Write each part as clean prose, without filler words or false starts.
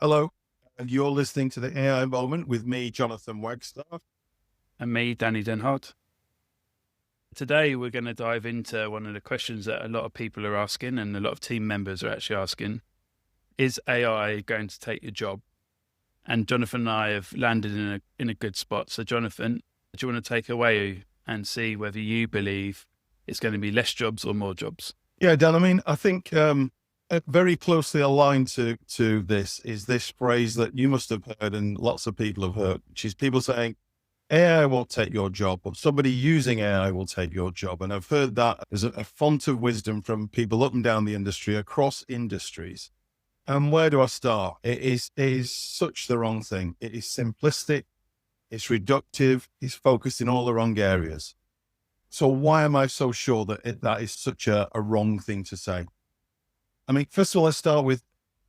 Hello, and you're listening to the AI Moment with me, Jonathan Wagstaff. And me, Danny Denhardt. Today, we're going to dive into one of the questions that a lot of people are asking and a lot of team members are actually asking. Is AI going to take your job? And Jonathan and I have landed in a good spot. So Jonathan, do you want to take away and see whether you believe it's going to be less jobs or more jobs? Yeah, Dan, I think very closely aligned to this is this phrase that you must have heard and lots of people have heard, which is people saying, AI won't take your job, but somebody using AI will take your job. And I've heard that as a font of wisdom from people up and down the industry, across industries. And where do I start? It is such the wrong thing. It is simplistic. It's reductive. It's focused in all the wrong areas. So why am I so sure that that is such a wrong thing to say? I mean, first of all, let's start with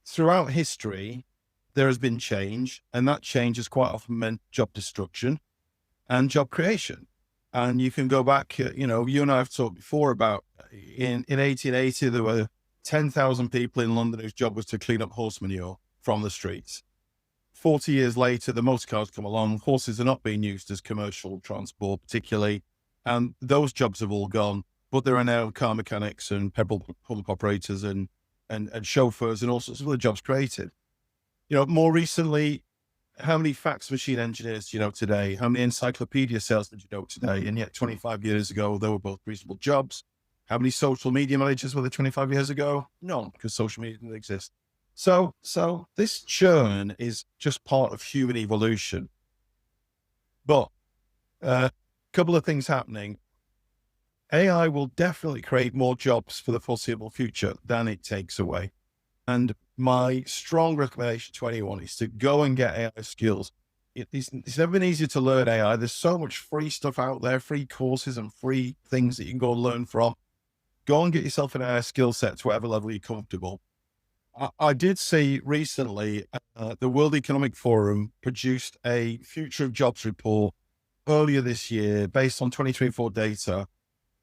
throughout history, there has been change, and that change has quite often meant job destruction and job creation. And you can go back, you and I have talked before about in 1880, there were 10,000 people in London whose job was to clean up horse manure from the streets. 40 years later, the motor cars come along. Horses are not being used as commercial transport, particularly. And those jobs have all gone, but there are now car mechanics and petrol pump operators and chauffeurs and all sorts of other jobs created. More recently, how many fax machine engineers do you know today? How many encyclopedia salesmen do you know today? And yet 25 years ago, they were both reasonable jobs. How many social media managers were there 25 years ago? None, because social media didn't exist. So this churn is just part of human evolution. But a couple of things happening. AI will definitely create more jobs for the foreseeable future than it takes away. And my strong recommendation to anyone is to go and get AI skills. It's never been easier to learn AI. There's so much free stuff out there, free courses and free things that you can go and learn from. Go and get yourself an AI skill set to whatever level you're comfortable. I did see recently the World Economic Forum produced a Future of Jobs report earlier this year based on 2024 data.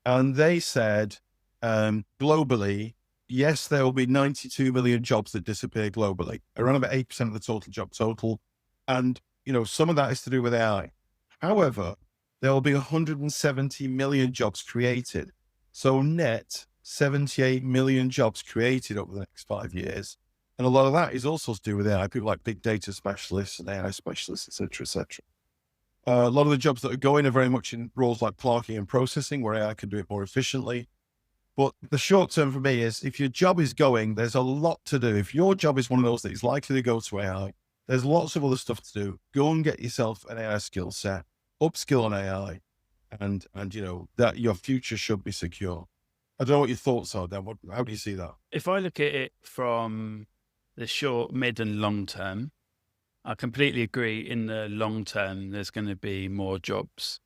And they said globally, yes, there will be 92 million jobs that disappear globally, around about 8% of the total job total. And, some of that is to do with AI. However, there will be 170 million jobs created. So net 78 million jobs created over the next 5 years. And a lot of that is also to do with AI, people like big data specialists and AI specialists, et cetera, et cetera. A lot of the jobs that are going are very much in roles like clerking and processing, where AI can do it more efficiently. But the short term for me is if your job is going, there's a lot to do. If your job is one of those that is likely to go to AI, there's lots of other stuff to do. Go and get yourself an AI skill set, upskill on AI, and that your future should be secure. I don't know what your thoughts are, Dan. How do you see that? If I look at it from the short, mid and long term, I completely agree. In the long term, there's going to be more jobs.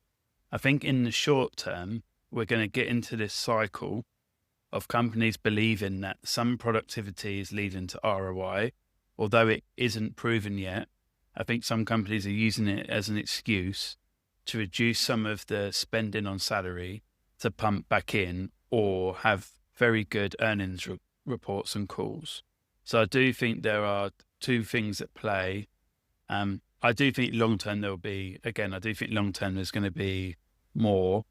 I think in the short term, we're going to get into this cycle of companies believing that some productivity is leading to ROI, although it isn't proven yet. I think some companies are using it as an excuse to reduce some of the spending on salary to pump back in or have very good earnings reports and calls. So I do think there are two things at play. I do think long-term there's going to be more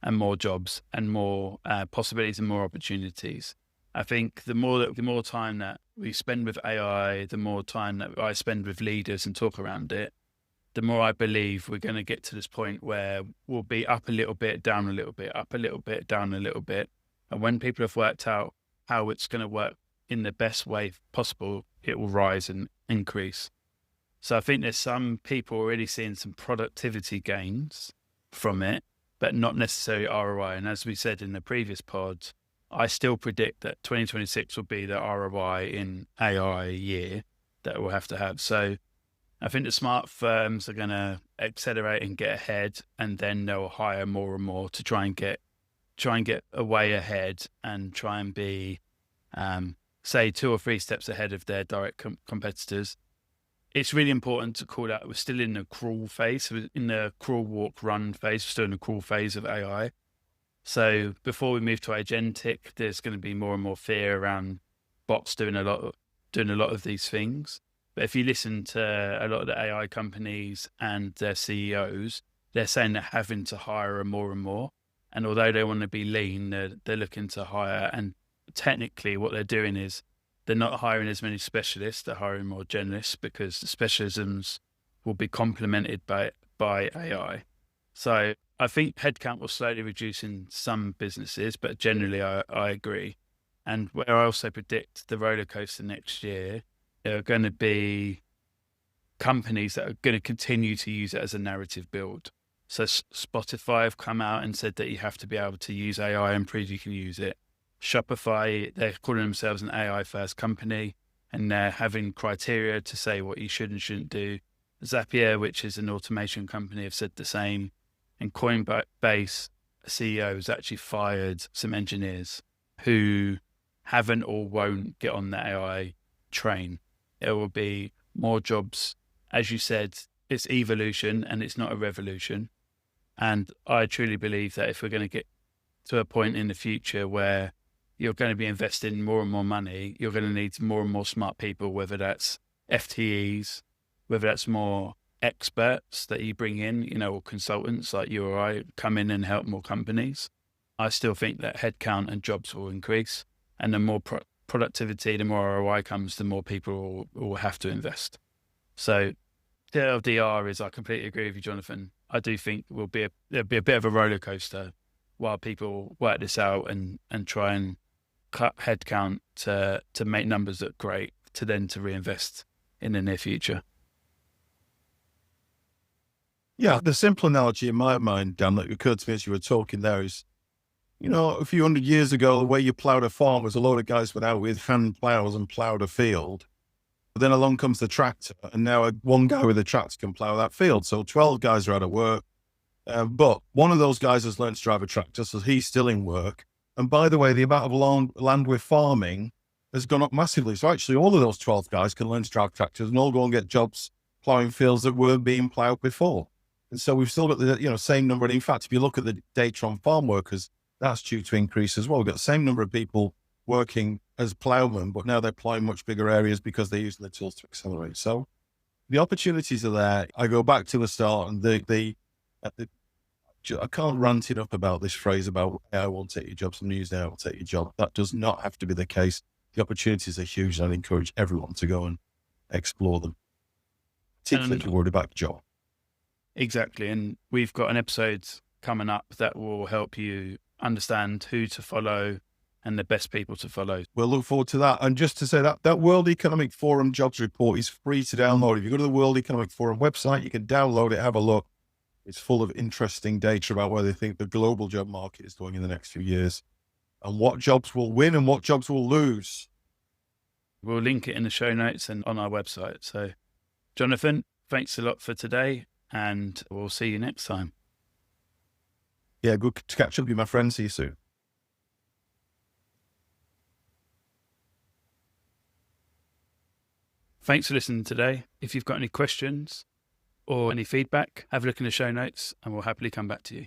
and more jobs and more possibilities and more opportunities. I think the more time that we spend with AI, the more time that I spend with leaders and talk around it, the more I believe we're going to get to this point where we'll be up a little bit, down a little bit, up a little bit, down a little bit. And when people have worked out how it's going to work in the best way possible, it will rise and increase. So I think there's some people already seeing some productivity gains from it, but not necessarily ROI. And as we said in the previous pod, I still predict that 2026 will be the ROI in AI year that we'll have to have. So I think the smart firms are going to accelerate and get ahead, and then they'll hire more and more to try and get a way ahead and try and be, say, 2 or 3 steps ahead of their direct competitors. It's really important to call out we're still in the crawl phase, in the crawl, walk, run phase. We're still in the crawl phase of AI. So before we move to agentic, there's going to be more and more fear around bots doing a lot of these things. But if you listen to a lot of the AI companies and their CEOs, they're saying they're having to hire more and more. And although they want to be lean, they're looking to hire. And technically what they're doing is they're not hiring as many specialists, they're hiring more generalists because the specialisms will be complemented by AI. So I think headcount will slowly reduce in some businesses, but generally I agree. And where I also predict the roller coaster next year, there are going to be companies that are going to continue to use it as a narrative build. So Spotify have come out and said that you have to be able to use AI and prove you can use it. Shopify, they're calling themselves an AI first company and they're having criteria to say what you should and shouldn't do. Zapier, which is an automation company, have said the same. And Coinbase CEO has actually fired some engineers who haven't or won't get on the AI train. There will be more jobs. As you said, it's evolution and it's not a revolution. And I truly believe that if we're going to get to a point in the future where you're going to be investing more and more money, you're going to need more and more smart people, whether that's FTEs, whether that's more experts that you bring in, or consultants like you or I come in and help more companies. I still think that headcount and jobs will increase. And the more productivity, the more ROI comes, the more people will have to invest. So TLDR is, I completely agree with you, Jonathan. I do think there'll be a bit of a roller coaster while people work this out and try and cut headcount to make numbers look great, to reinvest in the near future. Yeah, the simple analogy in my mind, Dan, that occurred to me as you were talking there is, a few hundred years ago, the way you plowed a farm was a load of guys went out with hand plows and plowed a field. But then along comes the tractor, and now one guy with a tractor can plow that field. So 12 guys are out of work. But one of those guys has learned to drive a tractor, so he's still in work. And by the way, the amount of land we're farming has gone up massively. So actually, all of those 12 guys can learn to drive tractors and all go and get jobs plowing fields that weren't being plowed before. And so we've still got the same number. And in fact, if you look at the data on farm workers, that's due to increase as well. We've got the same number of people working as plowmen, but now they're plowing much bigger areas because they're using the tools to accelerate. So the opportunities are there. I go back to the start, and I can't rant enough about this phrase about AI won't take your job. Somebody used AI will take your job. That does not have to be the case. The opportunities are huge, and I encourage everyone to go and explore them, particularly if you're worried about your job. Exactly. And we've got an episode coming up that will help you understand who to follow and the best people to follow. We'll look forward to that. And just to say that World Economic Forum jobs report is free to download. If you go to the World Economic Forum website, you can download it, have a look. It's full of interesting data about where they think the global job market is going in the next few years and what jobs will win and what jobs will lose. We'll link it in the show notes and on our website. So, Jonathan, thanks a lot for today, and we'll see you next time. Yeah, good to catch up with you, my friend. See you soon. Thanks for listening today. If you've got any questions or any feedback, have a look in the show notes and we'll happily come back to you.